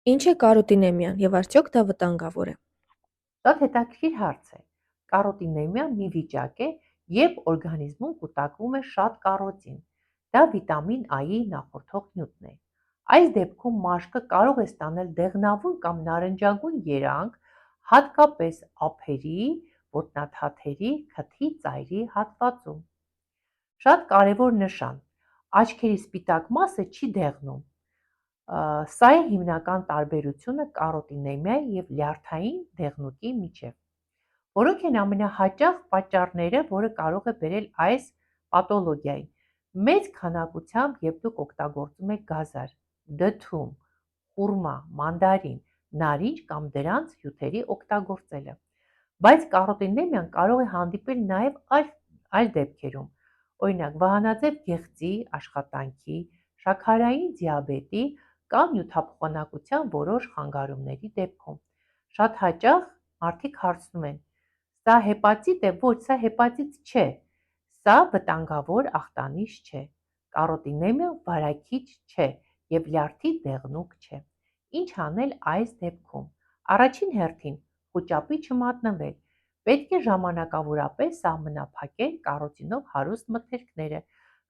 Ինչ է կարոտինեմիան և արդյոք դա վտանգավոր է։ Շատ հետաքրքիր հարց է։ Կարոտինեմիա մի վիճակ է, երբ օրգանիզմում կուտակվում է շատ կարոտին։ Դա վիտամին A-ի նախորդող նյութն է։ Այս դեպքում մաշկը կարող է ստանալ դեղնավուն կամ նարնջագույն երանգ, հատկապես ափերի, ոտնաթաթերի, քթի ծայրի հատվածում։ Շատ կարևոր նշան. աչքերի սպիտակ մասը չի դեղնում։ Սա է հիմնական տարբերությունը կարոտինեմիայի և լյարդային դեղնուկի միջև։ Որոնք են ամենահաճախ պատճառները, որը կարող է բերել այս պաթոլոգիային։ Մեծ քանակությամբ, երբ դուք օգտագործում եք գազար, դդում, խուրմա, մանդարին, նարինջ կամ դրանց հյութերի օգտագործելը։ Բայց կարոտինեմիան կարող է հանդիպել նաև այլ դեպքերում, օրինակ վահանաձև գեղձի աշխատանքի, շաքարային դիաբետի կամ նյութափոխանակության որոշ խանգարումների դեպքում։ Շատ հաճախ մարդիկ հարցնում են. սա հեպատիտ է, ոչ, սա հեպատիտ չէ, սա վտանգավոր ախտանիշ չէ, կարոտինեմիա վարակիչ չէ և լյարդի դեղնուկ չէ։ Ինչ անել այս դեպքում։ Առաջին հերթին խուճապի չմատնվել, պետք է ժամանակավորապես սահմանափակել կարոտինով հարուստ մթերքները,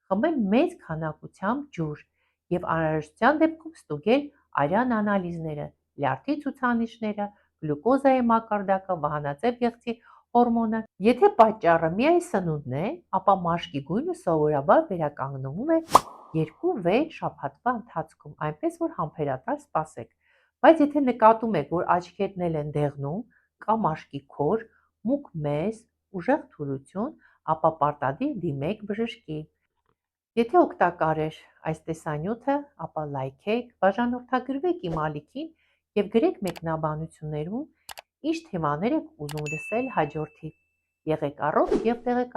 խմել մեծ քանակությամբ ջուր և անհրաժեշտության դեպքում ստուգել արյան անալիզները, լյարդի ցուցանիշները, գլյուկոզայի մակարդակը, վահանաձև գեղձի հորմոնը։ Եթե պատճառը միայն սնունդն է, ապա մաշկի գույնը սովորաբար վերականգնվում է 2-6 շաբաթվա ընթացքում, այնպես որ համբերատար սպասեք։ Բայց եթե նկատում եք, որ աչքերն էլ են դեղնում կամ մաշկի քոր, մուգ մեզ, ուժեղ թուլություն, ապա պարտադիր դիմեք բժշկի։ Եթե օգտակար էր այս տեսանյութը, ապա լայքեք, բաժանորդագրվեք իմ ալիքին և գրեք մեկնաբանություններում, ինչ թեմաներ եք ուզում լսել հաջորդի։ Եղեք առողջ և տեղեկատվություն։